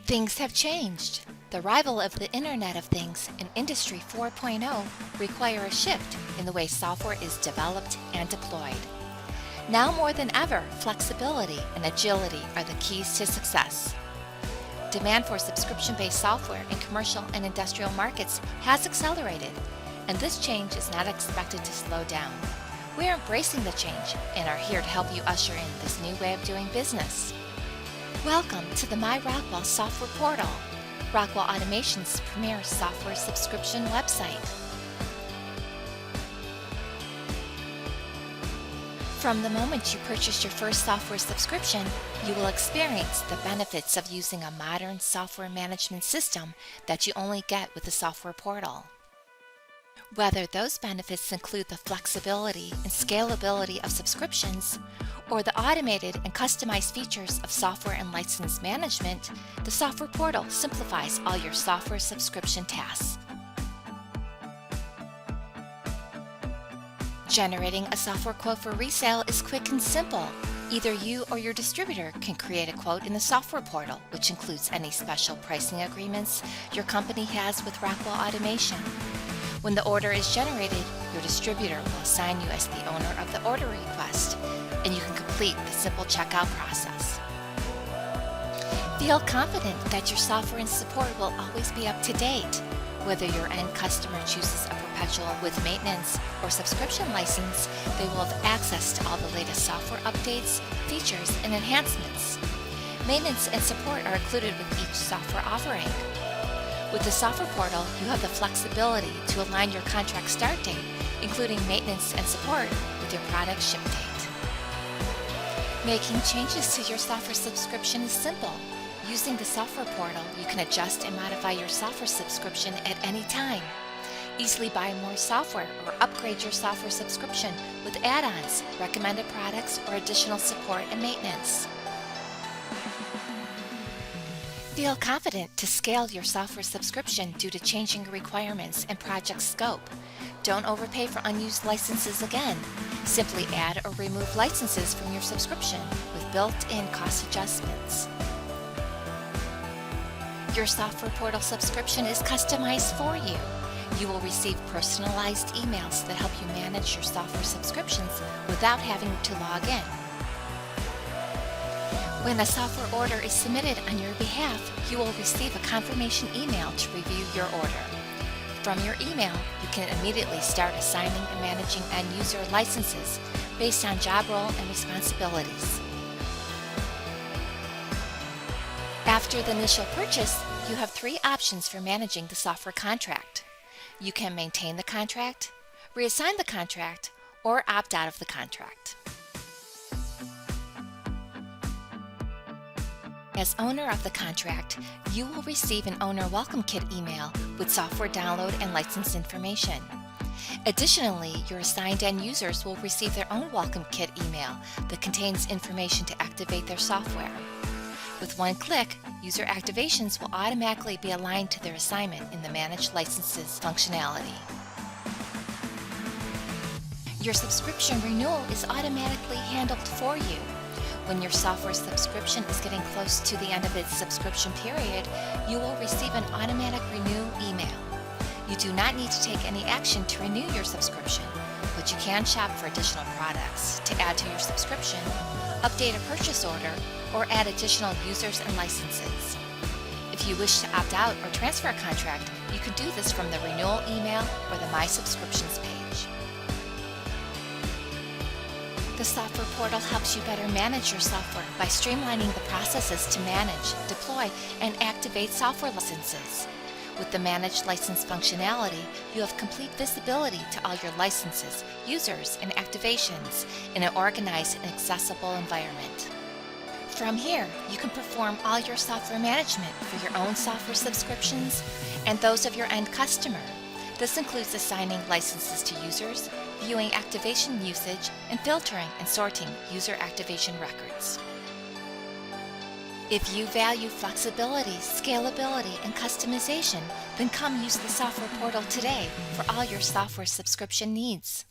Things have changed. The arrival of the Internet of Things and Industry 4.0 require a shift in the way software is developed and deployed. Now more than ever, flexibility and agility are the keys to success. Demand for subscription-based software in commercial and industrial markets has accelerated, and this change is not expected to slow down. We are embracing the change and are here to help you usher in this new way of doing business. Welcome to the myRockwell software portal, Rockwell Automation's premier software subscription website. From the moment you purchase your first software subscription, you will experience the benefits of using a modern software management system that you only get with the software portal. Whether those benefits include the flexibility and scalability of subscriptions, or the automated and customized features of software and license management, the software portal simplifies all your software subscription tasks. Generating a software quote for resale is quick and simple. Either you or your distributor can create a quote in the software portal, which includes any special pricing agreements your company has with Rockwell Automation. When the order is generated, your distributor will assign you as the owner of the order request, and you can complete the simple checkout process. Feel confident that your software and support will always be up to date. Whether your end customer chooses a perpetual with maintenance or subscription license, they will have access to all the latest software updates, features, and enhancements. Maintenance and support are included with each software offering. With the software portal, you have the flexibility to align your contract start date, including maintenance and support, with your product ship date. Making changes to your software subscription is simple. Using the software portal, you can adjust and modify your software subscription at any time. Easily buy more software or upgrade your software subscription with add-ons, recommended products, or additional support and maintenance. Feel confident to scale your software subscription due to changing requirements and project scope. Don't overpay for unused licenses again. Simply add or remove licenses from your subscription with built-in cost adjustments. Your software portal subscription is customized for you. You will receive personalized emails that help you manage your software subscriptions without having to log in. When a software order is submitted on your behalf, you will receive a confirmation email to review your order. From your email, you can immediately start assigning and managing end-user licenses based on job role and responsibilities. After the initial purchase, you have 3 options for managing the software contract. You can maintain the contract, reassign the contract, or opt out of the contract. As owner of the contract, you will receive an Owner Welcome Kit email with software download and license information. Additionally, your assigned end users will receive their own Welcome Kit email that contains information to activate their software. With one click, user activations will automatically be aligned to their assignment in the Manage Licenses functionality. Your subscription renewal is automatically handled for you. When your software subscription is getting close to the end of its subscription period, you will receive an automatic renew email. You do not need to take any action to renew your subscription, but you can shop for additional products to add to your subscription, update a purchase order, or add additional users and licenses. If you wish to opt out or transfer a contract, you can do this from the renewal email or the My Subscriptions page. The software portal helps you better manage your software by streamlining the processes to manage, deploy, and activate software licenses. With the Manage License functionality, you have complete visibility to all your licenses, users, and activations in an organized and accessible environment. From here, you can perform all your software management for your own software subscriptions and those of your end customer. This includes assigning licenses to users, viewing activation usage, and filtering and sorting user activation records. If you value flexibility, scalability, and customization, then come use the software portal today for all your software subscription needs.